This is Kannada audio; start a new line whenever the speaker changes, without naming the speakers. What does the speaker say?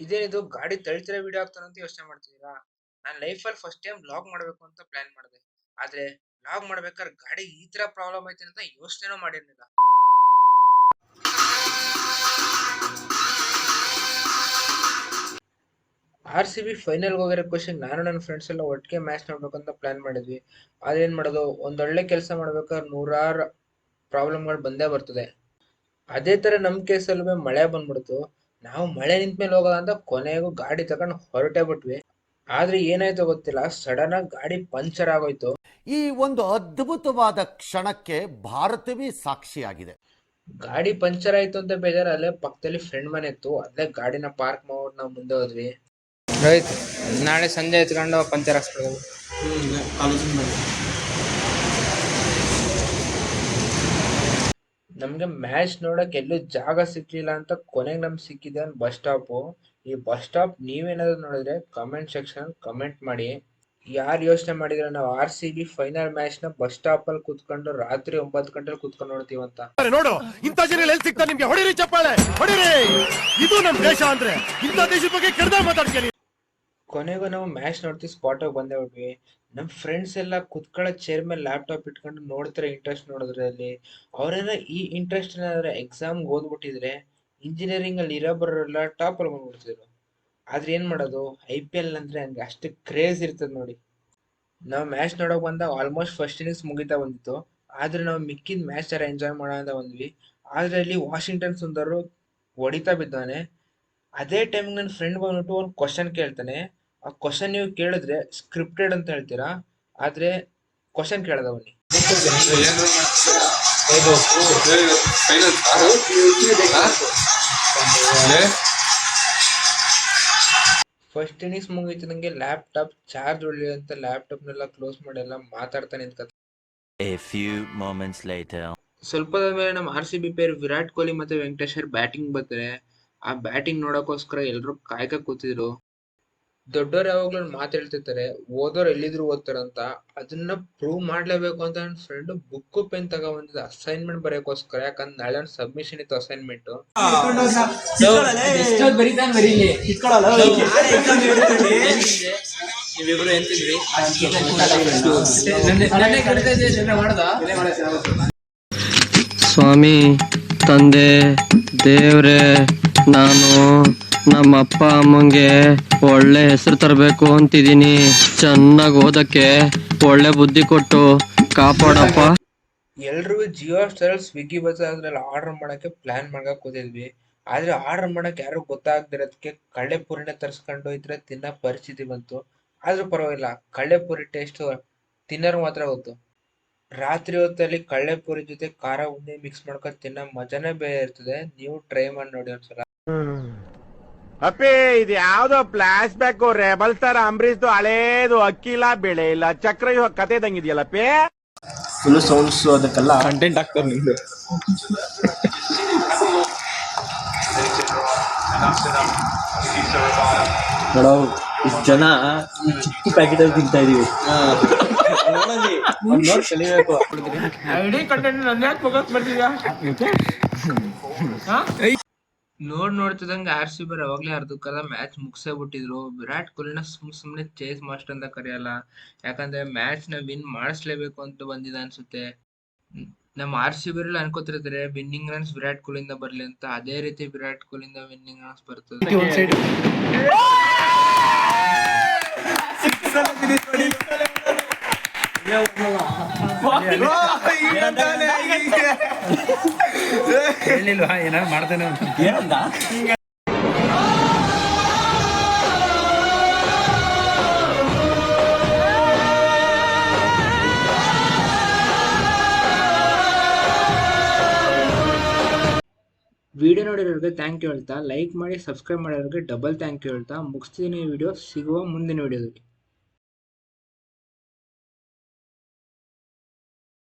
ಇದೇನಿದು ಗಾಡಿ ತಳ್ತಿರೋ ವಿಡಿಯೋ ಆಗ್ತಾನಂತ ಯೋಚನೆ ಮಾಡ್ತಿದ್ದೀರಾ? ನಾನು ಲೈಫಲ್ಲಿ ಫಸ್ಟ್ ಟೈಮ್ ವ್ಲಾಗ್ ಮಾಡಬೇಕು ಅಂತ ಪ್ಲಾನ್ ಮಾಡಿದೆ. ಆದ್ರೆ ವ್ಲಾಗ್ ಮಾಡ್ಬೇಕಾದ್ರೆ ಗಾಡಿ ಈ ತರ ಪ್ರಾಬ್ಲಮ್ ಐತೆ ಅಂತ ಯೋಚನೆನೂ ಮಾಡಿರ್ಲಿಲ್ಲ. RCB ಫೈನಲ್ಗೆ ಹೋಗಿರೋ ಖುಷಿ ನಾನು ನನ್ನ ಫ್ರೆಂಡ್ಸ್ ಎಲ್ಲ ಒಟ್ಟಿಗೆ ಮ್ಯಾಚ್ ನೋಡ್ಬೇಕಂತ ಪ್ಲಾನ್ ಮಾಡಿದ್ವಿ. ಆದ್ರೆ ಏನ್ ಮಾಡೋದು, ಒಂದೊಳ್ಳೆ ಕೆಲಸ ಮಾಡ್ಬೇಕಾದ್ರೆ ನೂರಾರು ಪ್ರಾಬ್ಲಮ್ಗಳು ಬಂದೇ ಬರ್ತದೆ. ಅದೇ ತರ ನಮ್ ಕೇಸಲ್ಲೂ ಮಳೆ ಬಂದ್ಬಿಡ್ತು. ನಾವು ಮಳೆ ನಿಂತ್ಮೇಲೆ ಹೋಗೋದ ಅಂತ ಕೊನೆಗೂ ಗಾಡಿ ತಗೊಂಡು ಹೊರಟೇ ಬಿಟ್ವಿ. ಆದ್ರೆ ಏನಾಯ್ತೋ ಗೊತ್ತಿಲ್ಲ, ಸಡನ್ ಆಗಿ ಗಾಡಿ ಪಂಚರ್ ಆಗೋಯ್ತು.
ಈ ಒಂದು ಅದ್ಭುತವಾದ ಕ್ಷಣಕ್ಕೆ ಭಾರತವೇ ಸಾಕ್ಷಿಯಾಗಿದೆ.
ಗಾಡಿ ಪಂಚರ್ ಆಯ್ತು ಅಂತ ಬೇಜಾರ, ಅಲ್ಲೇ ಪಕ್ಕದಲ್ಲಿ ಫ್ರೆಂಡ್ ಮನೆ ಇತ್ತು, ಅಲ್ಲೇ ಗಾಡಿನ ಪಾರ್ಕ್ ಮಾಡ್ಬಿಟ್ಟು ನಾವು ಮುಂದೆ ಹೋದ್ವಿ.
ರೋಹಿತ್, ನಾಳೆ ಸಂಜೆ ಎತ್ಕೊಂಡು ಪಂಚರ್ ಹಾಕ್ಸ್ಬಿಡೋದು.
ನಮ್ಗೆ ಮ್ಯಾಚ್ ನೋಡಕ್ ಎಲ್ಲೂ ಜಾಗ ಸಿಕ್ಲಿಲ್ಲ ಅಂತ ಕೊನೆಗೆ ನಮ್ಗೆ ಸಿಕ್ಕಿದೆ ಒಂದು ಬಸ್ ಸ್ಟಾಪು. ಈ ಬಸ್ ಸ್ಟಾಪ್ ನೀವೇನಾದ್ರು ನೋಡಿದ್ರೆ ಕಮೆಂಟ್ ಸೆಕ್ಷನ್ ಕಮೆಂಟ್ ಮಾಡಿ. ಯಾರು ಯೋಚನೆ ಮಾಡಿದ್ರೆ ನಾವು RCB ಫೈನಲ್ ಮ್ಯಾಚ್ ನ ಬಸ್ ಸ್ಟಾಪ್ ಅಲ್ಲಿ ಕುತ್ಕೊಂಡು ರಾತ್ರಿ 9 ಗಂಟೆಲಿ ಕುತ್ಕೊಂಡು ನೋಡ್ತೀವಂತ.
ನೋಡು, ಇಂಥ ಜನ ಎಲ್ಲಿ ಸಿಗ್ತಾರೆ ನಿಮ್ಗೆ? ಹೊಡಿರಿ ಚಪ್ಪಾಳೆ, ಹೊಡಿರಿ. ಇದು ನಮ್ ದೇಶ ಅಂದ್ರೆ ಇಂಥ ದೇಶದ ಬಗ್ಗೆ ಕೆಡ್ದ ಮಾತಾಡ್ತೀನಿ.
ಕೊನೆಗೂ ನಾವು ಮ್ಯಾಚ್ ನೋಡ್ತೀವಿ, ಸ್ಪಾಟಿಗೆ ಬಂದೇ ಬಿಟ್ವಿ. ನಮ್ಮ ಫ್ರೆಂಡ್ಸ್ ಎಲ್ಲ ಕುತ್ಕೊಳ್ಳೋ ಚೇರ್ ಮೇಲೆ ಲ್ಯಾಪ್ಟಾಪ್ ಇಟ್ಕೊಂಡು ನೋಡ್ತಾರೆ ಇಂಟ್ರೆಸ್ಟ್ ನೋಡೋದ್ರಲ್ಲಿ. ಅವರೆಲ್ಲ ಈ ಇಂಟ್ರೆಸ್ಟ್ ಏನಾದ್ರೆ ಎಕ್ಸಾಮ್ಗೆ ಓದ್ಬಿಟ್ಟಿದ್ರೆ ಇಂಜಿನಿಯರಿಂಗ್ ಅಲ್ಲಿ ಇರೋ ಬರೋರೆಲ್ಲ ಟಾಪ್ ಅಲ್ಲಿ ಬಂದ್ಬಿಡ್ತಿದ್ರು. ಆದ್ರೆ ಏನ್ ಮಾಡೋದು, IPL ಅಂದ್ರೆ ಹಂಗೆ ಅಷ್ಟು ಕ್ರೇಜ್ ಇರ್ತದೆ ನೋಡಿ. ನಾವು ಮ್ಯಾಚ್ ನೋಡಕ್ ಬಂದಾಗ ಆಲ್ಮೋಸ್ಟ್ ಫಸ್ಟ್ ಇನ್ನಿಂಗ್ಸ್ ಮುಗಿತಾ ಬಂದಿತ್ತು. ಆದ್ರೆ ನಾವು ಮಿಕ್ಕಿದ ಮ್ಯಾಚ್ ತರ ಎಂಜಾಯ್ ಮಾಡೋಣ ಅಂತ ಬಂದ್ವಿ. ಆದ್ರೆ ಅಲ್ಲಿ ವಾಷಿಂಗ್ಟನ್ ಸುಂದರ್ ಹೊಡಿತಾ ಬಿದ್ದಾನೆ. ಅದೇ ಟೈಮ್ ನನ್ನ ಫ್ರೆಂಡ್ ಬಂದ್ಬಿಟ್ಟು ಒಂದು ಕ್ವಶನ್ ಕೇಳ್ತಾನೆ. ಆ ಕ್ವಶನ್ ನೀವು ಕೇಳಿದ್ರೆ ಸ್ಕ್ರಿಪ್ಟೆಡ್ ಅಂತ ಹೇಳ್ತೀರಾ, ಆದ್ರೆ ಕ್ವಶನ್ ಕೇಳದ ಅವನಿ. ಫಸ್ಟ್ ಇನ್ನಿಂಗ್ಸ್ ಮುಗೀತು, ನಂಗೆ ಲ್ಯಾಪ್ಟಾಪ್ ಚಾರ್ಜ್ ಹೊಡ್ಲಿ ಅಂತ ಲ್ಯಾಪ್ಟಾಪ್ನೆಲ್ಲ ಕ್ಲೋಸ್ ಮಾಡಿ ಎಲ್ಲ ಮಾತಾಡ್ತಾ ನಿಂತ್ಕೊತ.
A few moments later.
ಸ್ವಲ್ಪ ಮೇಲೆ ನಮ್ಮ RCB ಪೇರ್ ವಿರಾಟ್ ಕೊಹ್ಲಿ ಮತ್ತೆ ವೆಂಕಟೇಶ್ವರ್ ಬ್ಯಾಟಿಂಗ್ ಬರ್ತಾರೆ. ಆ ಬ್ಯಾಟಿಂಗ್ ನೋಡೋಕೋಸ್ಕರ ಎಲ್ರು ಕಾಯ್ಕ ಕೂತಿದ್ರು. ದೊಡ್ಡವ್ರು ಯಾವಾಗ್ಲೂ ಒಂದು ಮಾತು ಹೇಳ್ತಿರ್ತಾರೆ, ಓದೋರು ಎಲ್ಲಿದ್ರು ಓದ್ತಾರಂತ. ಅದನ್ನ ಪ್ರೂವ್ ಮಾಡ್ಲೇಬೇಕು ಅಂತ ನನ್ನ ಫ್ರೆಂಡ್ ಬುಕ್ ಪೆನ್ ತಗೊಂಡ್ಬಂದಿದ್ದ ಅಸೈನ್ಮೆಂಟ್ ಬರೆಯೋಕೋಸ್ಕರ. ಯಾಕಂದ್ರೆ ನಾಳೆ ಒಂದು ಸಬ್ಮಿಷನ್ ಇತ್ತು ಅಸೈನ್ಮೆಂಟ್.
ಸ್ವಾಮಿ, ತಂದೆ, ದೇವ್ರೆ, ನಾನು ನಮ್ಮ ಅಪ್ಪ ಅಮ್ಮಂಗೆ ಒಳ್ಳೆ ಹೆಸರು ತರಬೇಕು ಅಂತಿದ್ದೀನಿ. ಚೆನ್ನಾಗಿ ಓದಕ್ಕೆ ಒಳ್ಳೆ ಬುದ್ಧಿ ಕೊಟ್ಟು ಕಾಪಾಡಪ್ಪ.
ಎಲ್ರಿಗೂ ಜಿಯೋ ಸ್ಟಾರ್ ಸ್ವಿಗ್ಗಿ ಬಸ್ ಅದ್ರಲ್ಲಿ ಆರ್ಡರ್ ಮಾಡಕ್ಕೆ ಪ್ಲಾನ್ ಮಾಡಕ್ ಕೂತಿದ್ವಿ. ಆದ್ರೆ ಆರ್ಡರ್ ಮಾಡಕ್ ಯಾರು ಗೊತ್ತಾಗ್ದಿರೋದಕ್ಕೆ ಕಳ್ಳೆ ಪುರಿನ ತರ್ಸ್ಕೊಂಡು ಇದ್ರೆ ತಿನ್ನೋ ಪರಿಸ್ಥಿತಿ ಬಂತು. ಆದ್ರೂ ಪರವಾಗಿಲ್ಲ, ಕಳ್ಳೆ ಪುರಿ ಟೇಸ್ಟ್ ತಿನ್ನೋರು ಮಾತ್ರ ಗೊತ್ತು. ರಾತ್ರಿ ಹೊತ್ತಲ್ಲಿ ಕಳ್ಳೆ ಪುರಿ ಜೊತೆ ಖಾರ ಉಂಡೆ ಮಿಕ್ಸ್ ಮಾಡ್ಕೊಂಡು ತಿನ್ನೋ ಮಜಾನೇ ಬೇರೆ ಇರ್ತದೆ. ನೀವು ಟ್ರೈ ಮಾಡಿ ನೋಡಿ ಒಂದ್ಸಲ.
ಅಪ್ಪಿ, ಇದು ಯಾವ್ದೋ ಫ್ಲಾಶ್ ಬ್ಯಾಕ್ ರೆಬಲ್ ತರ ಅಂಬರೀಶ್ದು ಹಳೇದು ಅಕ್ಕಿ ಇಲ್ಲ ಬೆಳೆ ಇಲ್ಲ ಚಕ್ರ ಕತೆ ಇದಂಗಿದೆಯಲ್ಲಪ್ಪಿ.
ಫುಲ್ ಸೌಂಡ್ಸ್ ಅದಕ್ಕೆಲ್ಲ
ಕಂಟೆಂಟ್ ಆಗ್ತಾರೆ ನಿಮ್ದು.
ನೋಡೋ, ಇಷ್ಟು ಜನ ಚಿಕ್ಕ ಪ್ಯಾಕೆಟ್ ಅಲ್ಲಿ ತಿಂತಾ ಇದೀವಿ. ಕಲಿಬೇಕು.
ನೋಡ್ತಿದಂಗೆ RCB ಅವಾಗ್ಲೇ ಅರ್ಧಕ್ಕಲ್ಲ ಮ್ಯಾಚ್ ಮುಗಿಸೇ ಬಿಟ್ಟಿದ್ರು. ವಿರಾಟ್ ಕೊಹ್ಲಿನ ಸುಮ್ನೆ ಚೇಸ್ ಮಾಸ್ಟರ್ ಅಂತ ಕರೆಯಲ್ಲ, ಯಾಕಂದ್ರೆ ಮ್ಯಾಚ್ ನ ವಿನ್ ಮಾಡಿಸ್ಲೇಬೇಕು ಅಂತ ಬಂದಿದೆ ಅನ್ಸುತ್ತೆ. ನಮ್ಮ RCB ಅನ್ಕೋತಿರ್ತಾರೆ ವಿನ್ನಿಂಗ್ ರನ್ಸ್ ವಿರಾಟ್ ಕೊಹ್ಲಿಯಿಂದ ಬರ್ಲಿ ಅಂತ. ಅದೇ ರೀತಿ ವಿರಾಟ್ ಕೊಹ್ಲಿಯಿಂದ ವಿನ್ನಿಂಗ್ ರನ್ಸ್ ಬರ್ತದೆ.
ಹೇಳಿಲ್ವಾ ಏನಾದ್ರು ಮಾಡ್ತಾನೆ ಅಂತ?
ವಿಡಿಯೋ ನೋಡಿರೋರಿಗೆ ಥ್ಯಾಂಕ್ ಯು ಹೇಳ್ತಾ, ಲೈಕ್ ಮಾಡಿ ಸಬ್ಸ್ಕ್ರೈಬ್ ಮಾಡೋರಿಗೆ ಡಬಲ್ ಥ್ಯಾಂಕ್ ಯು ಹೇಳ್ತಾ ಮುಗಿಸ್ತೀನಿ ಈ ವಿಡಿಯೋ. ಸಿಗುವ ಮುಂದಿನ ವಿಡಿಯೋದಲ್ಲಿ.